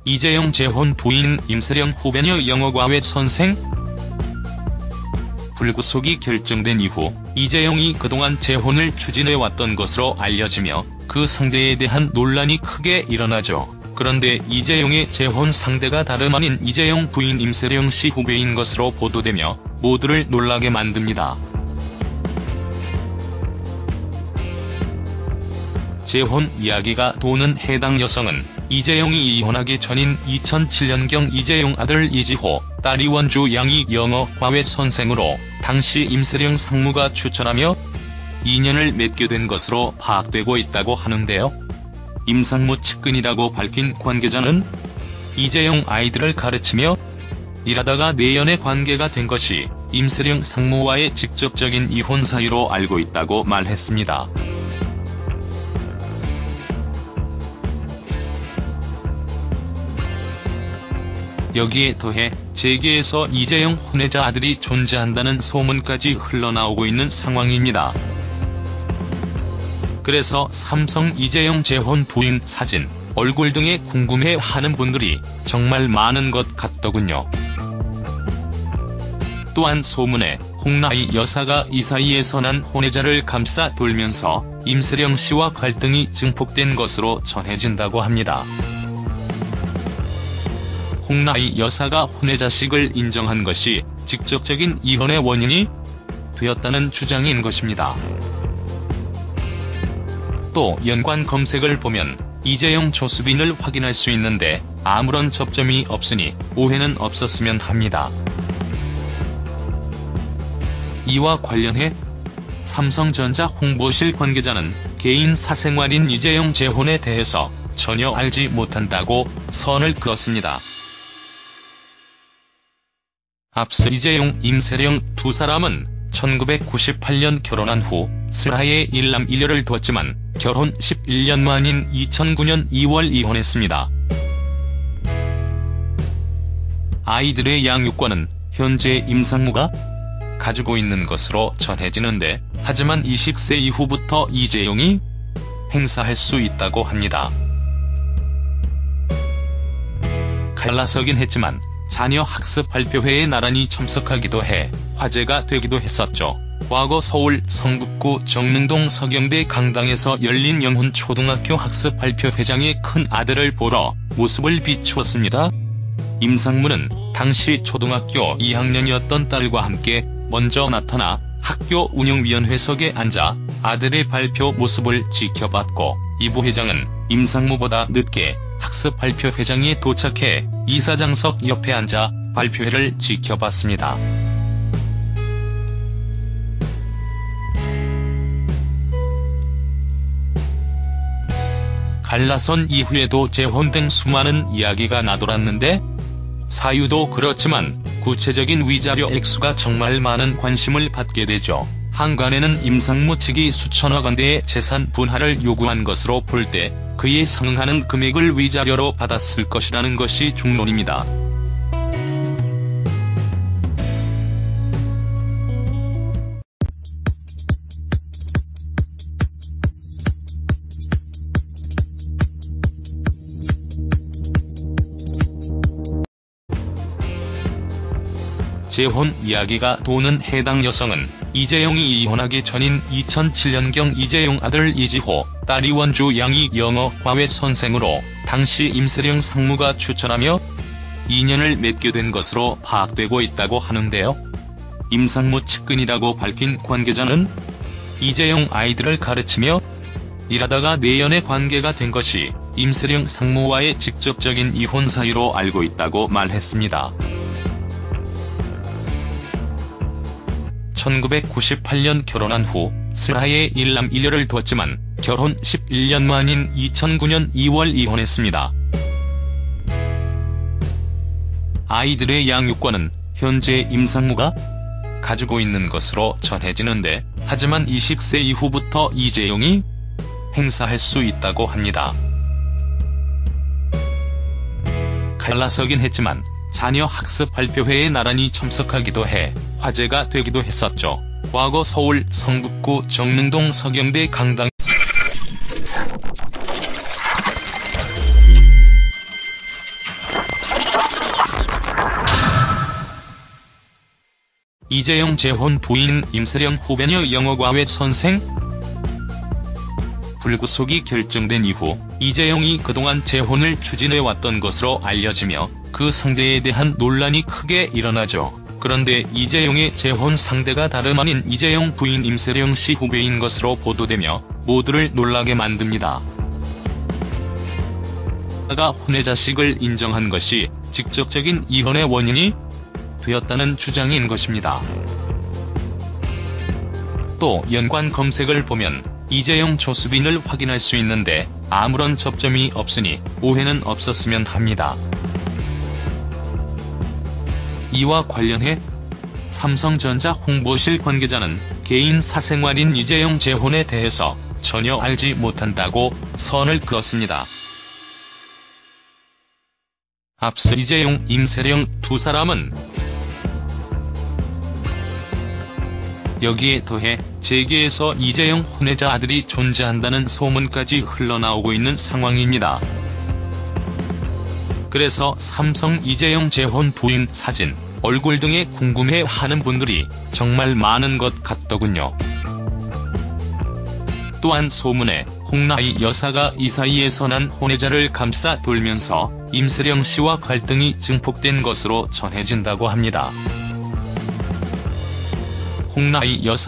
이재용 재혼 부인 임세령 후배녀 영어과외 선생? 불구속이 결정된 이후 이재용이 그동안 재혼을 추진해왔던 것으로 알려지며 그 상대에 대한 논란이 크게 일어나죠. 그런데 이재용의 재혼 상대가 다름 아닌 이재용 부인 임세령 씨 후배인 것으로 보도되며 모두를 놀라게 만듭니다. 재혼 이야기가 도는 해당 여성은 이재용이 이혼하기 전인 2007년경 이재용 아들 이지호, 딸 이원주 양이 영어 과외 선생으로 당시 임세령 상무가 추천하며 인연을 맺게 된 것으로 파악되고 있다고 하는데요. 임상무 측근이라고 밝힌 관계자는 이재용 아이들을 가르치며 일하다가 내연의 관계가 된 것이 임세령 상무와의 직접적인 이혼 사유로 알고 있다고 말했습니다. 여기에 더해 재계에서 이재용 혼외자 아들이 존재한다는 소문까지 흘러나오고 있는 상황입니다. 그래서 삼성 이재용 재혼 부인 사진, 얼굴 등에 궁금해하는 분들이 정말 많은 것 같더군요. 또한 소문에 홍나희 여사가 이 사이에서 난 혼외자를 감싸 돌면서 임세령 씨와 갈등이 증폭된 것으로 전해진다고 합니다. 홍나희 여사가 혼외자식을 인정한 것이 직접적인 이혼의 원인이 되었다는 주장인 것입니다. 또 연관 검색을 보면 이재용 조수빈을 확인할 수 있는데 아무런 접점이 없으니 오해는 없었으면 합니다. 이와 관련해 삼성전자 홍보실 관계자는 개인 사생활인 이재용 재혼에 대해서 전혀 알지 못한다고 선을 그었습니다. 앞서 이재용, 임세령 두 사람은 1998년 결혼한 후 슬하에 일남 일녀를 두었지만 결혼 11년 만인 2009년 2월 이혼했습니다. 아이들의 양육권은 현재 임상무가 가지고 있는 것으로 전해지는데 하지만 20세 이후부터 이재용이 행사할 수 있다고 합니다. 갈라서긴 했지만 자녀 학습 발표회에 나란히 참석하기도 해 화제가 되기도 했었죠. 과거 서울 성북구 정릉동 서경대 강당에서 열린 영훈초등학교 학습 발표회장의 큰 아들을 보러 모습을 비추었습니다. 임상무는 당시 초등학교 2학년이었던 딸과 함께 먼저 나타나 학교 운영위원회석에 앉아 아들의 발표 모습을 지켜봤고 이 부회장은 임상무보다 늦게 학습 발표회장이 도착해 이사장석 옆에 앉아 발표회를 지켜봤습니다. 갈라선 이후에도 재혼 등 수많은 이야기가 나돌았는데 사유도 그렇지만 구체적인 위자료 액수가 정말 많은 관심을 받게 되죠. 한간에는 임상무 측이 수천억 원대의 재산 분할을 요구한 것으로 볼 때 그에 상응하는 금액을 위자료로 받았을 것이라는 것이 중론입니다. 재혼 이야기가 도는 해당 여성은 이재용이 이혼하기 전인 2007년경 이재용 아들 이지호, 딸 이원주 양이 영어 과외 선생으로 당시 임세령 상무가 추천하며 인연을 맺게 된 것으로 파악되고 있다고 하는데요. 임상무 측근이라고 밝힌 관계자는 이재용 아이들을 가르치며 일하다가 내연의 관계가 된 것이 임세령 상무와의 직접적인 이혼 사유로 알고 있다고 말했습니다. 1998년 결혼한 후 슬하에 일남 일녀를 두었지만 결혼 11년 만인 2009년 2월 이혼했습니다. 아이들의 양육권은 현재 임상무가 가지고 있는 것으로 전해지는데 하지만 20세 이후부터 이재용이 행사할 수 있다고 합니다. 갈라서긴 했지만 자녀 학습 발표회에 나란히 참석하기도 해 화제가 되기도 했었죠. 과거 서울 성북구 정릉동 서경대 강당 이재용 재혼 부인 임세령 후배녀 영어과외 선생? 불구속이 결정된 이후 이재용이 그동안 재혼을 추진해왔던 것으로 알려지며 그 상대에 대한 논란이 크게 일어나죠. 그런데 이재용의 재혼 상대가 다름 아닌 이재용 부인 임세령 씨 후배인 것으로 보도되며 모두를 놀라게 만듭니다. 가 혼외자식을 인정한 것이 직접적인 이혼의 원인이 되었다는 주장인 것입니다. 또 연관 검색을 보면 이재용 조수빈을 확인할 수 있는데 아무런 접점이 없으니 오해는 없었으면 합니다. 이와 관련해 삼성전자 홍보실 관계자는 개인 사생활인 이재용 재혼에 대해서 전혀 알지 못한다고 선을 그었습니다. 앞서 이재용, 임세령 두 사람은 여기에 더해 재계에서 이재용 혼외자 아들이 존재한다는 소문까지 흘러나오고 있는 상황입니다. 그래서 삼성 이재용 재혼 부인 사진, 얼굴 등에 궁금해하는 분들이 정말 많은 것 같더군요. 또한 소문에 홍나희 여사가 이 사이에서 난 혼외자를 감싸 돌면서 임세령 씨와 갈등이 증폭된 것으로 전해진다고 합니다. 홍나희 여사